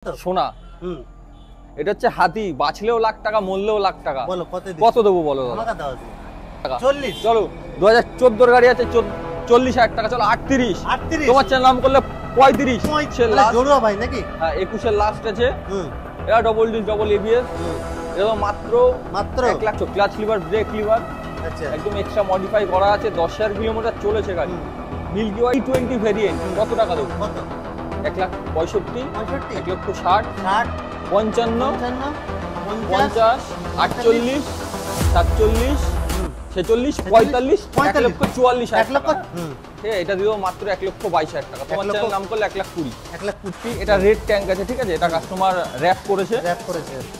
সোনা এটা হচ্ছে হাতি, বাঁচলেও লাখ টাকা, মরলেও লাখ টাকা। বলো কত দেবো বলো দাদা? 40। চলো 2014 গাড়ি আছে 40,000 টাকা। চলো 38। তোমার চ্যানেল নাম করলে 35 জড়ুয়া ভাই নাকি? হ্যাঁ 21 লাস্ট আছে। এটা ডবল ডিস ডবল এবিএস। এটা মাত্র 1 lakh. Clutch lever, brake lever, আচ্ছা একদম এক্সট্রা মডিফাই করা আছে। 10,000 কিলোমিটার চলেছে গাড়ি। Milky white 20 variant. কত টাকা দেবো? কত? 1,65,000, 1,60,000, 60, 55, 50, 50, 48, 47, 46, 45, 1,44,000 টাকা। ঠিক আছে, এটা দিও মাত্র 1,22,000 টাকা। তোমার চ্যানেল নাম করলে 1,20,000। 1,20,000। এটা রেড ট্যাঙ্ক আছে, ঠিক আছে? এটা কাস্টমার র‍্যাপ করেছে।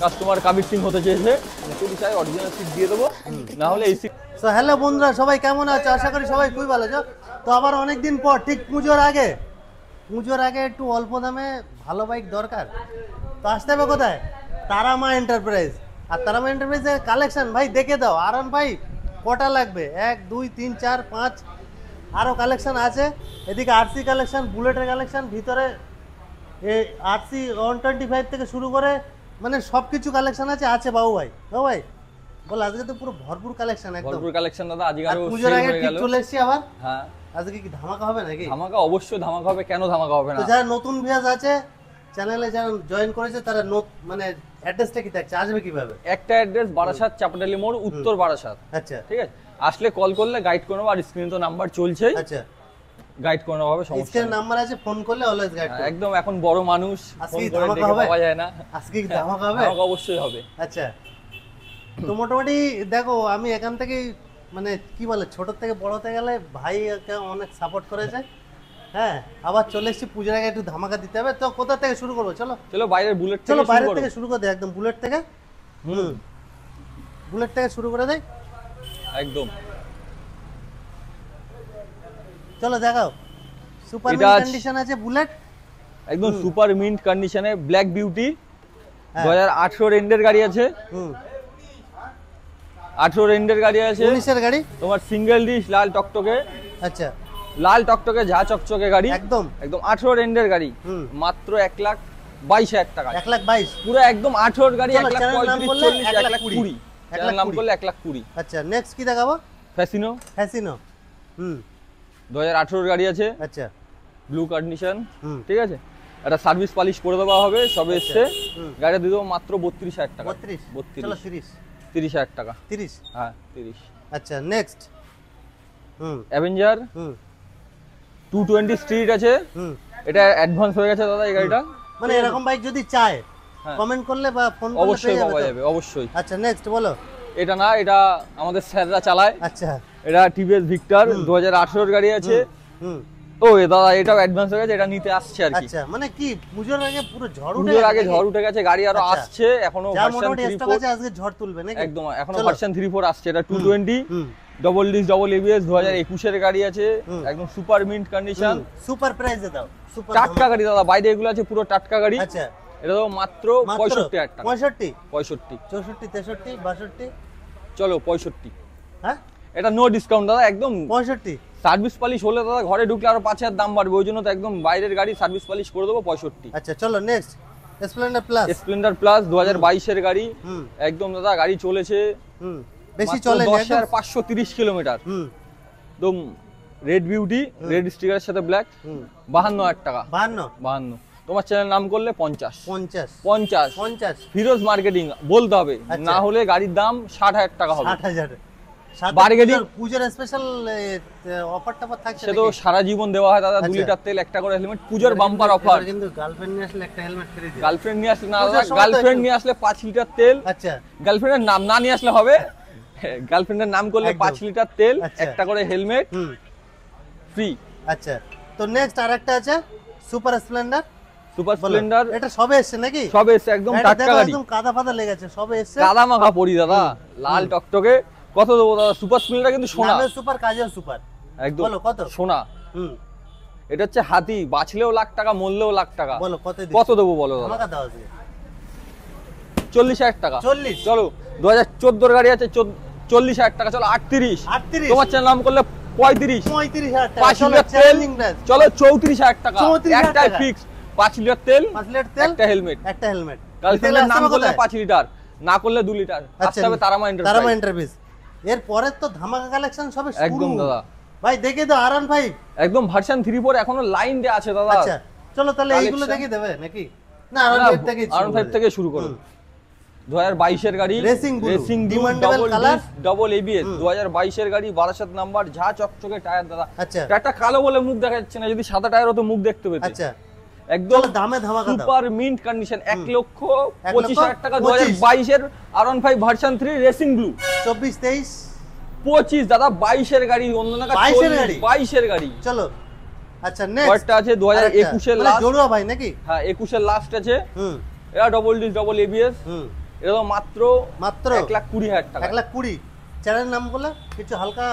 কাস্টমার কাবির সিং হতে চেয়েছে, যদি চাই অরিজিনাল সিট দিয়ে দেবো, না হলে এই সিট। তো হ্যালো বন্ধুরা, সবাই কেমন আছো? আশা করি সবাই খুবই ভালো আছো। তো আবার অনেকদিন পর, ঠিক পুজোর আগে একটু অল্প দামে ভালো বাইক দরকার, তো আসতে হবে কোথায়? তারামা এন্টারপ্রাইজ। আর তারামা এন্টারপ্রাইজের কালেকশন ভাই দেখে দাও। আরন ভাই কটা লাগবে? 1 2 3 4 5 আরও কালেকশন আছে। এদিকে আরসি কালেকশন, বুলেটের কালেকশন, ভিতরে এই আরসি 125 থেকে শুরু করে মানে সব কিছু কালেকশন আছে বাবু ভাই। বাবু ভাই বল, আজকে তো পুরো ভরপুর কালেকশন, একদম ভরপুর কালেকশন দাদা। আজকে আরো পুজোর আগে ঠিক চলে এসেছি আবার। হ্যাঁ, আজকে কি ধামাকা হবে নাকি? ধামাকা, অবশ্যই ধামাকা হবে। কেন ধামাকা হবে না? তো যারা নতুন ভিউয়ার্স আছে, চ্যানেলে যারা জয়েন করেছে, তারা মানে অ্যাড্রেসটা কি থাকছে, আসবে কিভাবে? একটা অ্যাড্রেস বারাসাত চাপাটালি মোড়, উত্তর বারাসাত। আচ্ছা ঠিক আছে, আসলে কল করলে গাইড করে নেবো। আর স্ক্রিনে তো নাম্বার চলছে, আচ্ছা গাইড করে নেওয়া হবে, সমস্যা স্ক্রিনে নেই। নাম্বার আছে, ফোন করলে অলওয়েজ গাইড করবে। একদম, এখন বড় মানুষ, আজকে ফোন করে ধামাকা ডেকে হবে? পাওয়া যায় না। আজকে কি ধামাকা হবে? ধামাকা অবশ্যই হবে। আচ্ছা, তো মোটামুটি দেখো, আমি এখান থেকেই মানে কি বলে, ছোট থেকে বড় হতে গেলে ভাই অনেক সাপোর্ট করেছে। হ্যাঁ, আবার চলে এসেছি পুজোর আগে, একটু ধামাকা দিতে হবে। তো কোথা থেকে শুরু করবো? চলো বাইরের বুলেট চলো বাইরে থেকে শুরু করে দেয়, একদম বুলেট থেকে। বুলেট থেকে শুরু করে দেয় একদম। চলো দেখাও। সুপার কন্ডিশন আছে বুলেট, একদম সুপার মিন্ট কন্ডিশনে। ব্ল্যাক বিউটি, 2018 এন্ডের গাড়ি আছে। 18 এন্ডের গাড়ি আছে, 19 এর গাড়ি। তোমার সিঙ্গেল ডিশ, লাল টকটকে। আচ্ছা, লাল টকটকে ঝা চকচকে গাড়ি, একদম 18 এন্ডের গাড়ি। মাত্র 1,22,000 টাকা। 1,22,000 পুরো একদম 18 গাড়ি। 1,35,000, 40, 1,20,000। চ্যানেল নাম করলে 1,20,000। আচ্ছা, নেক্সট কি দেখাবো? ফ্যাসিনো। 2018 গাড়ি আছে। আচ্ছা, ব্লু কন্ডিশন। ঠিক আছে, এটা সার্ভিস পলিশ করে দেওয়া হবে, সবে এসছে। গাড়ি দিয়ে দেবো মাত্র 32,000 টাকা। 32। চলো 30,000 টাকা। 30? হ্যাঁ 30। আচ্ছা, নেক্সট অ্যাভেঞ্জার 220 স্ট্রিট আছে। এটা অ্যাডভান্স হয়ে গেছে দাদা এই গাড়িটা। মানে এরকম বাইক যদি চায়, কমেন্ট করলে বা ফোন করলে অবশ্যই পাওয়া যাবে, অবশ্যই। আচ্ছা, নেক্সট বলো। এটা না, এটা আমাদের স্যাররা চালায়। আচ্ছা, এটা টিভিএস ভিক্টর, 2018 গাড়ি আছে। ও দাদা, এটাও অ্যাডভান্স হয়ে গেছে, এটা নিতে আসছে আর কি। আচ্ছা, মানে কি পুজোর আগে পুরো ঝড় উঠে গেছে? পুজোর আগে ঝড় উঠে গেছে, গাড়ি আরো আসছে, এখনো ভার্সন 3-4 আছে, আজকে ঝড় তুলবে নাকি? একদম, এখনো ভার্সন 3-4 আসছে। এটা 220 ডবল ডিস ডবল এবিএস, 2021 এর গাড়ি আছে, একদম সুপার মিন্ট কন্ডিশন। সুপার প্রাইসে দাও, সুপার টাটকা গাড়ি দাদা, বাইরে এগুলো আছে পুরো টাটকা গাড়ি। আচ্ছা, এটা তো মাত্র 65,000 টাকা। 65, 65, 64, 63, 62। চলো 65। হ্যাঁ, এটা নো ডিসকাউন্ট দাদা, একদম 65। সার্ভিস পলিশ হলে দাদা ঘরে ঢুকলে আরো 5,000 দাম বাড়বে, ওই জন্য তো একদম বাইরের গাড়ি সার্ভিস পলিশ করে দেবো 65। আচ্ছা, চলো next. Splendor plus. Splendor plus 2022 এর গাড়ি। একদম দাদা, গাড়ি চলেছে, বেশি চলে না, 10,530 কিলোমিটার। একদম রেড বিউটি, রেড স্টিকারের সাথে ব্ল্যাক। 52,000 টাকা। 52। তোমার চ্যানেল নাম করলে 50। ফিরোজ মার্কেটিং বলতে হবে, না হলে গাড়ির দাম 60,000 টাকা হবে। 60,000 বার্গেনিং। পূজার স্পেশাল অফার টাফার থাকছে? সে তো সারা জীবন দেওয়া হয় দাদা। 2 লিটার তেল, একটা করে হেলমেট, পূজার বাম্পার অফার। কিন্তু গার্লফ্রেন্ড নিয়ে আসলে একটা হেলমেট ফ্রি দিই। গার্লফ্রেন্ড নিয়ে আসলে না, গার্লফ্রেন্ড নিয়ে আসলে 5 লিটার তেল। আচ্ছা, গার্লফ্রেন্ডের নাম না নিয়ে আসলে হবে, গার্লফ্রেন্ডের নাম করলে 5 লিটার তেল, একটা করে হেলমেট ফ্রি। আচ্ছা, তো নেক্সট আরেকটা আছে সুপার স্প্লেন্ডার। সুপার স্প্লেন্ডার এটা সবে এসেছে নাকি? সবে এসেছে, একদম টাটকা গাড়ি, একদম কাদা ফাদা লেগেছে, সবে এসেছে। কাদা মাখা পড়ি দাদা, লাল টকটকে। কত দেবো দাদা? সুপার স্প্লেন্ডার কিন্তু সোনা। নামে সুপার, কাজেও সুপার, একদম। বলো কত? সোনা। এটা হচ্ছে হাতি, বাঁচলেও লাখ টাকা, মরলেও লাখ টাকা। বলো কত দেবো বলো দাদা? আমাকে দাও আজকে 40,000 টাকা। 40? চলো 2014 গাড়ি আছে, 40,000 টাকা। চলো 38। তোমার চ্যানেল নাম করলে 35। 35,000 টাকা। 5 লিটার তেল। চলো 34,000 টাকা, একটাই ফিক্স। 5 লিটার তেল, 5 লিটার তেল, একটা হেলমেট। গার্লফ্রেন্ডের নাম করলে 5 লিটার, না করলে 2 লিটার। আসতে হবে তারামা এন্টারপ্রাইজ। এর পরে তো ধামাকা কালেকশন সবে শুরু। একদম দাদা ভাই দেখে দাও R15 একদম ভার্সন 3 এখনো লাইন দেয়া আছে দাদা। আচ্ছা চলো তাহলে এইগুলো দেখে দেবে নাকি? না R15 থেকে শুরু করুন। 2022 এর গাড়ি, রেসিং ব্লু ডাবল এবিএস, 2022 এর গাড়ি, 12 নাম্বার, ঝা চকচকে টায়ার দাদা। আচ্ছা টায়ারটা কালো বলে মুখ দেখা যাচ্ছে না, যদি সাদা টায়ার হতো মুখ দেখতে পেতে। আচ্ছা একদম দামে ধামাকা দাও। সুপার মিন্ট কন্ডিশন, 1,25,000 টাকা 2022 এর R15 ভার্সন 3 রেসিং ব্লু। 24 23 25 দাদা, 22 এর গাড়ি, অন্য না 22 এর গাড়ি। চলো আচ্ছা নেক্সট কয়টা আছে? 2021 এর লাস্ট জড়ুয়া ভাই নাকি? হ্যাঁ 21 এর লাস্ট আছে। এটা ডবল ডিস ডাবল এবিএস। এটা তো মাত্র 1,20,000 টাকা। 1,20,000। চ্যানেল নাম বলে কিছু হালকা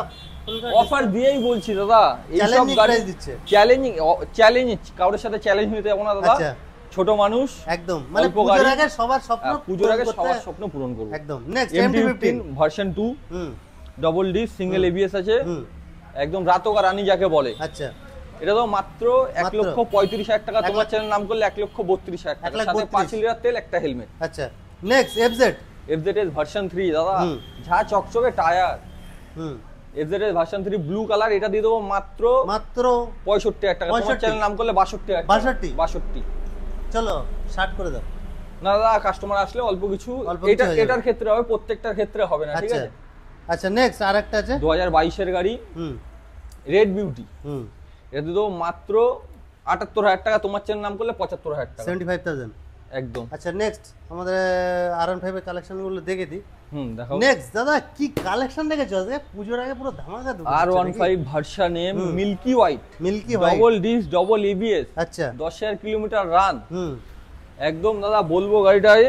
অফার দিয়েই বলছি দাদা, এই সব গাড়ি দিচ্ছে। চ্যালেঞ্জ কারোর সাথে চ্যালেঞ্জ নিতে যাব না দাদা। ছোট মানুষ একদম, মানে পুজোর আগে সবার স্বপ্ন পূরণ করব একদম। Next MT-15 version 2 double disc single ABS আছে, একদম রাতকা রানী যাকে বলে। আচ্ছা এটা তো মাত্র 1,35,000 টাকা। তোমার চ্যানেল নাম করলে 1,32,000 টাকা, সাথে 5 লিটার তেল, একটা হেলমেট। আচ্ছা নেক্সট FZS ভার্সন 3 দাদা, ঝা চকচকে tyre. FZS version 3 blue colour, এটা দিয়ে দেবো মাত্র 65,000 টাকা। তোমার চ্যানেল নাম করলে 62,000 চলো 60 করে দাও। না দাদা, কাস্টমার আসলে অল্প কিছু এটার ক্ষেত্রে হবে, প্রত্যেকটার ক্ষেত্রে হবে না, ঠিক আছে? আচ্ছা নেক্সট আরেকটা আছে 2022 এর গাড়ি, রেড বিউটি। এটা দিয়ে দেবো মাত্র 78,000 টাকা। তোমার চ্যানেল নাম করলে 75,000 টাকা, 75,000 একদম। আচ্ছা নেক্সট আমাদের R15 এর কালেকশন গুলো দেখে দিই। দেখাও। নেক্সট দাদা কি কালেকশন দেখেছো আজকে? পুজোর আগে পুরো ধামাকা দেবো। R15 version M milky white double disc double ABS. আচ্ছা 10,000 কিলোমিটার রান। একদম দাদা বলবো গাড়িটায়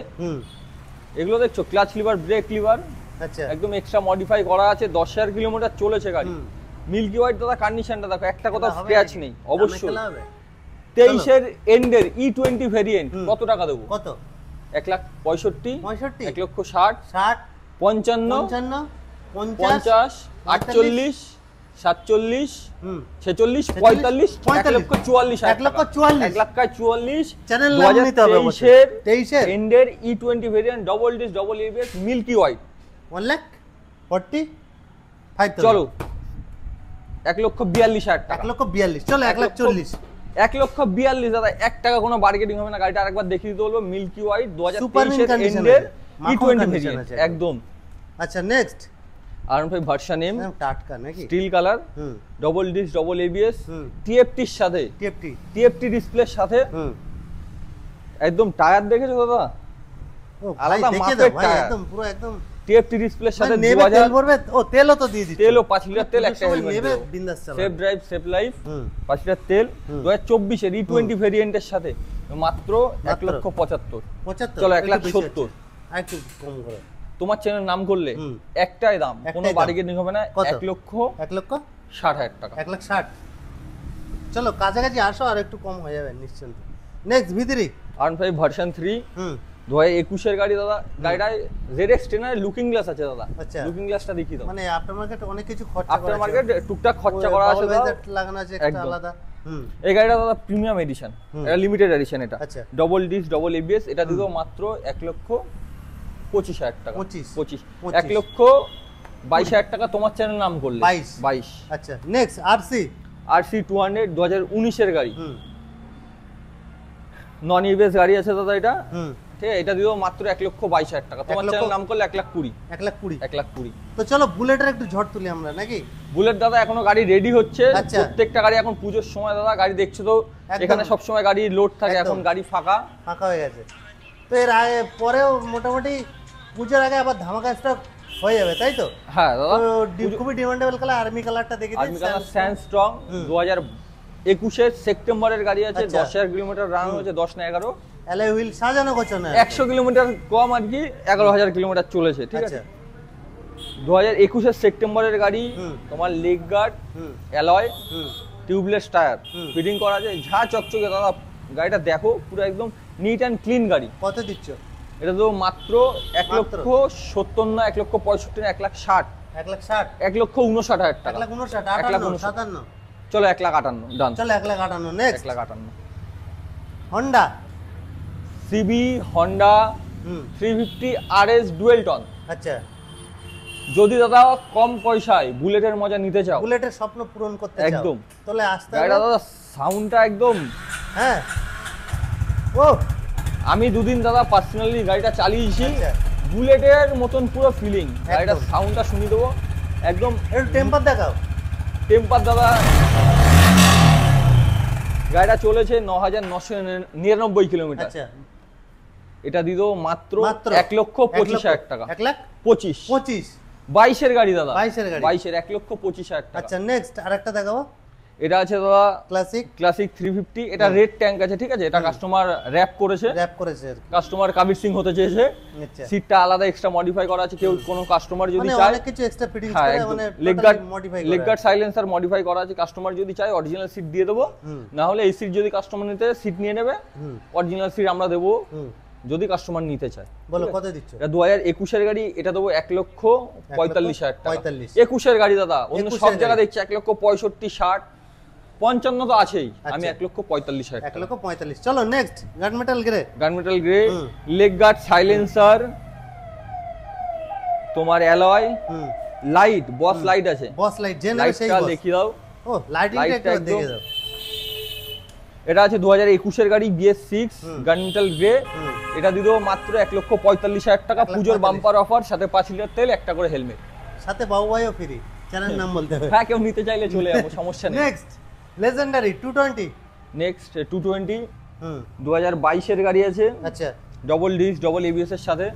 এগুলো দেখছো, ক্লাচ লিভার, ব্রেক লিভার, আচ্ছা একদম এক্সট্রা মডিফাই করা আছে। 10,000 কিলোমিটার চলেছে গাড়ি। মিল্কি হোয়াইট দাদা কন্ডিশনটা দেখো, একটা কথা স্ক্র্যাচ নেই। অবশ্যই 23 এর এন্ডের E20 ভেরিয়েন্ট। কত টাকা দেবো? কত? 1,65,000, 1,60,000, 60, 55, 50, 48, 47, 46, 45, 1,44,000 চ্যানেল নাম নিতে হবে। 23 এর এন্ডের E20 variant double disc double ABS milky white, 1,45,000। চলো 1,42,000 টাকা। 1,42,000 চলো 1,40,000। 1,42,000 দাদা, 1 টাকা কোনো বার্গেনিং হবে না। গাড়িটা আরেকবার দেখিয়ে দিতে বলবো, মিল্কি হোয়াইট 2023 এর এন্ডের E20 ভেরিয়েন্ট একদম। আচ্ছা নেক্সট R15 ভার্সন এম, টাটকা নাকি, steel colour, double disc double ABS, TFT এর সাথে, TFT ডিসপ্লের সাথে। একদম টায়ার দেখেছো দাদা, আলাদা মাপের টায়ার, একদম পুরো একদম TFT ডিসপ্লের সাথে। 2000 তেল ভরবে, ও তেলও তো দিয়ে দিচ্ছে। তেলও 5 লিটার তেল, একটা হেলমেট নেবে, বিন্দাস চালাবে। Safe drive safe life, 5 litre তেল। 2024 এর E20 ভেরিয়েন্টের সাথে মাত্র 1,75,000। চলো 1,70,000 একটু কম করে। তোমার চ্যানেল নাম করলে একটাই দাম, কোনো বার্গেনিং হবে না। 1,60,000 টাকা। 1,60,000। চলো কাছাকাছি আসো, আর একটু কম হয়ে যাবে নিশ্চয়ই। নেক্সট ভিতরি R15 ভার্সন 3 2021 এর গাড়ি দাদা। গাড়িটায় ZX 10 এর লুকিং গ্লাস আছে দাদা। আচ্ছা লুকিং গ্লাসটা দেখিয়ে দাও। মানে আফটার মার্কেট অনেক কিছু খরচা করা আছে। আফটার মার্কেট টুকটাক খরচা করা আছে দাদা, লাগানো আছে একটা আলাদা। এই গাড়িটা দাদা প্রিমিয়াম এডিশন, এটা লিমিটেড এডিশন। এটা আচ্ছা ডবল ডিস ডবল এবিএস। এটা দিলো মাত্র 1,25,000 টাকা। 25 1,22,000 টাকা। তোমার চ্যানেল নাম করলে 22। আচ্ছা নেক্সট RC 200 2019 এর গাড়ি, নন ইবিএস গাড়ি আছে দাদা এটা। ঠিক আছে, এটা দিও মাত্র 1,22,000 টাকা। তোমার চ্যানেল নাম করলে 1,20,000। তো চলো বুলেটের একটু ঝড় তুলি আমরা নাকি। বুলেট দাদা এখনো গাড়ি রেডি হচ্ছে। প্রত্যেকটা গাড়ি এখন পুজোর সময় দাদা গাড়ি দেখছো তো, এখানে সব সময় গাড়ি লোড থাকে, এখন গাড়ি ফাঁকা হয়ে গেছে। তো এর আগে পরেও মোটামুটি পুজোর আগে আবার ধামাকা স্টক হয়ে যাবে, তাই তো? হ্যাঁ দাদা, খুবই ডিমান্ডেবল কালার আর্মি কালারটা দেখে দিন। আর্মি কালার স্যান্ডস্ট্রং 2021 এর সেপ্টেম্বরের গাড়ি আছে। 10,000 কিলোমিটার রান হয়েছে, 10 না 11। অ্যালয় হুইল সাজানো গোছানো, 100 কিলোমিটার কম আর কি, 11,000 কিলোমিটার চলেছে। ঠিক আছে, 2021 এর সেপ্টেম্বরের গাড়ি। তোমার leg guard, alloy, tubeless tyre fitting করা আছে, ঝা চকচকে দাদা। গাড়িটা দেখো পুরো একদম নিট অ্যান্ড ক্লিন গাড়ি। কত দিচ্ছ? এটা তো মাত্র 1,70,000 না, 1,65,000 না, 1,60,000। 1,59,000 টাকা। 1,59,000, 57। চলো 1,58,000 ডান। চলো 1,58,000 next. 1,58,000 Honda CB Honda 350 RS dual tone. আচ্ছা, যদি দাদা কম পয়সায় বুলেটের মজা নিতে চাও, বুলেটের স্বপ্ন পূরণ করতে চাও একদম, তাহলে আসতে গাড়িটা দাদা সাউন্ডটা একদম, হ্যাঁ ও আমি দুদিন দাদা পার্সোনালি গাড়িটা চালিয়েছি, আচ্ছা। বুলেটের মতন পুরো ফিলিং, গাড়িটার সাউন্ডটা শুনিয়ে দেবো একদম। একটু টেম্পার দেখাও। টেম্পার দাদা, গাড়িটা চলেছে ৯,৯৯৯ কিলোমিটার। আচ্ছা, এটা দিয়ে দেবো মাত্র ১,২৫,০০০ টাকা। ১,২৫,০০০ 22-এর গাড়ি দাদা, 22-এর গাড়ি, 22-এর ১,২৫,০০০ টাকা। আচ্ছা নেক্সট আরেকটা দেখাবো। এটা আছে দাদা ক্লাসিক 350, এটা রেড ট্যাঙ্ক আছে, ঠিক আছে, এটা কাস্টমার র্যাপ করেছে, কাস্টমার কাবির সিং হতে চেয়েছে, সিটটা আলাদা এক্সট্রা মডিফাই করা আছে, কেউ কোনো কাস্টমার যদি চায় অনেক কিছু এক্সট্রা ফিটিংস করে, মানে লেগ গার্ড সাইলেন্সার মডিফাই করা আছে, কাস্টমার যদি চায় অরিজিনাল সিট দিয়ে দেবো, না হলে এই সিট যদি কাস্টমার নিতে সিট নিয়ে নেবে, অরিজিনাল সিট আমরা দেবো যদি কাস্টমার নিতে চায়। বলো কত দিচ্ছ? এটা 2021-এর গাড়ি, এটা দেবো ১,৪৫,০০০ টাকা। 21-এর গাড়ি দাদা, অন্য সব জায়গা দেখছি ১,৬৫,০০০, ৬০, ৫৫ তো আছেই, আমি ১,৪৫,০০০ টাকা। ১,৪৫,০০০। চলো next gunmetal grey, leg guard silencer, তোমার অ্যালয়, লাইট, বস লাইট আছে, বস লাইট জেনারেল সেই বস দেখিয়ে দাও। ও লাইটিংটা একটু দেখে দাও। এটা আছে 2021-এর গাড়ি BS6 গানমেটাল গ্রে, এটা দিয়ে দেবো মাত্র ১,৪৫,০০০ টাকা, পুজোর বাম্পার অফার, সাথে ৫ লিটার তেল, একটা করে হেলমেট, সাথে বাবু ভাইও ফ্রি, চ্যানেল নাম বলতে হবে। হ্যাঁ, কেউ নিতে চাইলে চলে যাবো, সমস্যা নেই। নেক্সট লেজেন্ডারি 220, নেক্সট 220 2022-এর গাড়ি আছে। আচ্ছা, ডবল ডিস্ক, ডবল ABS এর সাথে,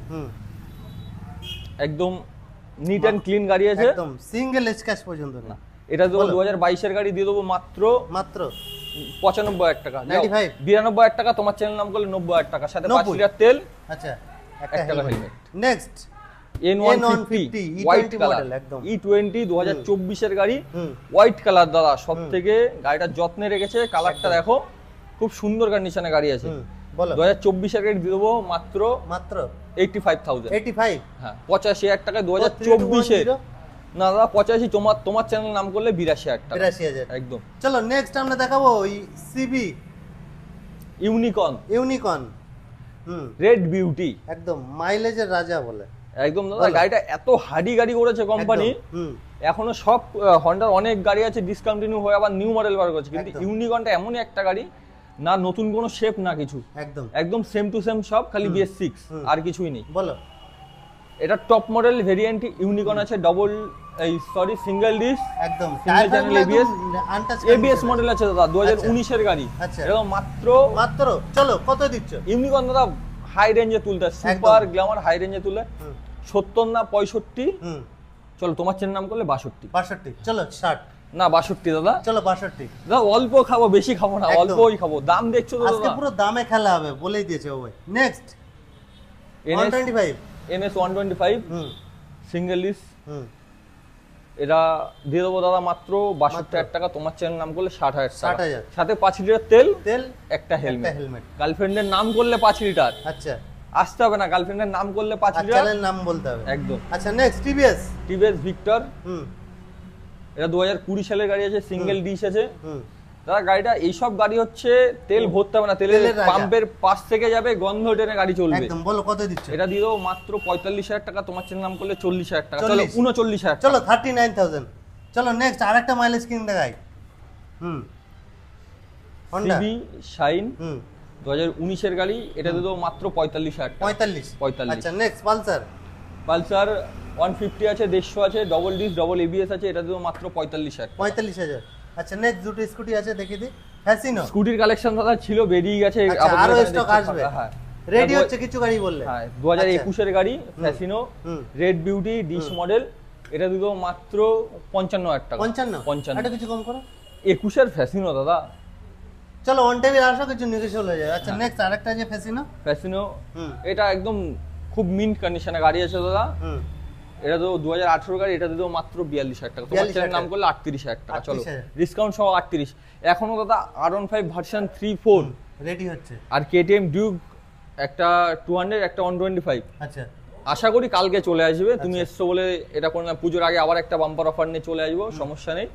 একদম নিট এন্ড ক্লিন গাড়ি আছে, একদম সিঙ্গেল স্ক্র্যাচ পর্যন্ত না। এটা দেবো 2022-এর গাড়ি, দিয়ে দেবো মাত্র 95,০০০ টাকা, 92,০০০ টাকা, তোমার চ্যানেল নাম করলে 90,০০০ টাকা, সাথে 5 লিটার তেল, আচ্ছা, একটা helmet. Next N150 white colour, E20 2024-এর গাড়ি, হোয়াইট কালার দাদা, সব থেকে গাড়িটা যত্নে রেখেছে, কালারটা দেখো, খুব সুন্দর কন্ডিশনে গাড়ি আছে। 2024-এর গাড়ি দিয়ে দেবো মাত্র 85,000, 85, হ্যাঁ 85,০০০ টাকায় 2024-এর, না দাদা 85, তোমার চ্যানেল নাম করলে 82,০০০ টাকা, 82,000 একদম। চলো নেক্সট আমরা দেখাবো ওই সিবি ইউনিকর্ন, রেড বিউটি, একদম মাইলেজের রাজা বলে, একদম দাদা। গাড়িটা এত হার্ডি গাড়ি করেছে কোম্পানি, এখনো সব হন্ডার অনেক গাড়ি আছে ডিসকন্টিনিউ হয়ে আবার নিউ মডেল বার করেছে, কিন্তু ইউনিকর্নটা এমনই একটা গাড়ি, না নতুন কোনো শেপ না কিছু, একদম সেম টু সেম সব, খালি BS6 আর কিছুই নেই। বলো, এটা টপ মডেল ভেরিয়েন্ট ইউনিকর্ন আছে, সিঙ্গেল ডিস্ক, একদম সিঙ্গেল চ্যানেল ABS মডেল আছে দাদা, 2019-এর গাড়ি, এটা মাত্র চলো কত দিচ্ছ? ইউনিকর্ন দাদা হাই রেঞ্জে তুলতে, সুপার গ্ল্যামার হাই রেঞ্জে তুলে 70 না 65, চলো তোমার চ্যানেল নাম করলে 62, চলো 60 না 62 দাদা, চলো 62 দাদা, অল্প খাবো, বেশি খাবো না, অল্পই খাবো, দাম দেখছো তো আজকে পুরো দামে খেলা হবে, বলেই দিয়েছে ও ভাই। নেক্সট 125, NS 125 সিঙ্গেল ডিস্ক, এটা দিয়ে দেবো দাদা মাত্র 62,০০০ টাকা, তোমার চ্যানেল নাম করলে 60,০০০ টাকা, সাথে 5 লিটার তেল, একটা হেলমেট। গার্লফ্রেন্ডের নাম করলে 5 লিটার, আচ্ছা আসতে হবে না, গার্লফ্রেন্ডের নাম করলে 5 লিটার, চ্যানেল নাম বলতে হবে, একদম। আচ্ছা নেক্সট টিভিএস ভিক্টর, এটা 2020 সালের গাড়ি আছে, সিঙ্গেল ডিশ আছে দাদা। গাড়িটা এইসব গাড়ি হচ্ছে তেল ভরতে হবে না, তেলের পাম্পের পাশ থেকে যাবে, গন্ধ টেনে গাড়ি চলবে, একদম। বলো কত দিচ্ছ? এটা দিয়ে দেবো মাত্র 45,০০০ টাকা, তোমার চ্যানেল নাম করলে 40,০০০ টাকা, চলো 39,০০০, চলো 39,000। চলো নেক্সট আরেকটা মাইলেজ কিন দেখাই, হন্ডা সিবি শাইন 2019-এর গাড়ি, এটা দিয়ে দেবো মাত্র 45,০০০ টাকা, 45। আচ্ছা নেক্সট পালসার 150 আছে, 150 আছে, ডবল ডিস্ক, ডবল ABS আছে, এটা দিয়ে মাত্র 45,০০০। আচ্ছা নেক্সট দুটো স্কুটি আছে, দেখি দি। ফ্যাসিনো স্কুটির কালেকশন দাদা ছিল, বেরিয়ে গেছে, আরো স্টক আসবে, হ্যাঁ রেডি হচ্ছে কিছু গাড়ি বললে। হ্যাঁ 2021-এর গাড়ি Fascino red beauty dish model, এটা দিব মাত্র 55,000 টাকা। 55 এটা কিছু কম করো। 21-এর ফ্যাসিনো দাদা, চলো অন টেবিল আসো, কিছু নেগোশিয়েবল হয়ে যাবে। আচ্ছা নেক্সট আরেকটা যে ফ্যাসিনো, এটা একদম খুব মিন্ট কন্ডিশনে গাড়ি আছে দাদা, এটা তো 2018 গাড়ি, এটা দিও মাত্র 42,000 টাকা, তোমার চ্যানেল নাম করলে 38,000 টাকা, চলো ডিসকাউন্ট সহ 38। এখনো দাদা R15 ভার্সন 3.4 রেডি হচ্ছে, আর KTM ডিউক একটা 200 একটা 125। আচ্ছা আশা করি কালকে চলে আসবে, তুমি এসছো বলে এটা করলাম, পুজোর আগে আবার একটা বাম্পার অফার নিয়ে চলে আসবো, সমস্যা নেই।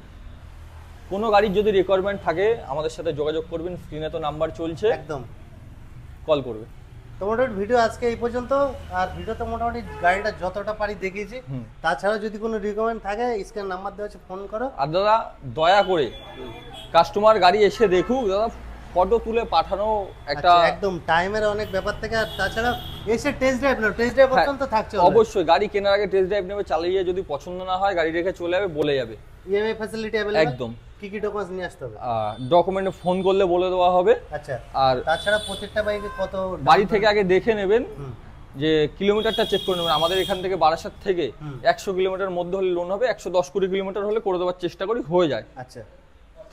কোনো গাড়ির যদি রিকোয়ারমেন্ট থাকে আমাদের সাথে যোগাযোগ করবেন, স্ক্রিনে তো নাম্বার চলছে, একদম কল করবে। তো মোটামুটি ভিডিও আজকে এই পর্যন্ত। আর ভিডিওতে মোটামুটি গাড়িটা যতটা পারি দেখিয়েছি। তাছাড়া যদি কোনো রিকমেন্ড থাকে স্ক্রিনে নাম্বার দেওয়া আছে, ফোন করো। আর দাদা দয়া করে কাস্টমার গাড়ি এসে দেখুক দাদা, ফটো তুলে পাঠানো একটা একদম টাইমের অনেক ব্যাপার থাকে। আর তাছাড়া এসে টেস্ট ড্রাইভ না, টেস্ট ড্রাইভ অপশন তো থাকছে অবশ্যই। গাড়ি কেনার আগে টেস্ট ড্রাইভ নেবে, চালিয়ে যদি পছন্দ না হয় গাড়ি রেখে চলে যাবে, বলে যাবে। ইএমআই ফ্যাসিলিটি अवेलेबल একদম। কি কি ডকুমেন্টস নিয়ে আসতে হবে? ডকুমেন্টে ফোন করলে বলে দেওয়া হবে। আচ্ছা। আর তাছাড়া প্রত্যেকটা বাইকে কত বাড়ি থেকে আগে দেখে নেবেন, যে কিলোমিটারটা চেক করে নেবেন। আমাদের এখান থেকে বারাসাত থেকে 100 কিলোমিটার মধ্যে হলে লোন হবে, 110-20 কিলোমিটার হলে করে দেওয়ার চেষ্টা করি, হয়ে যায়। আচ্ছা,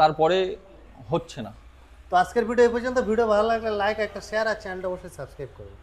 তারপরে হচ্ছে না। তো আজকের ভিডিও এই পর্যন্ত। ভিডিও ভালো লাগলে লাইক, একটা শেয়ার আর চ্যানেলটা অবশ্যই সাবস্ক্রাইব করুন।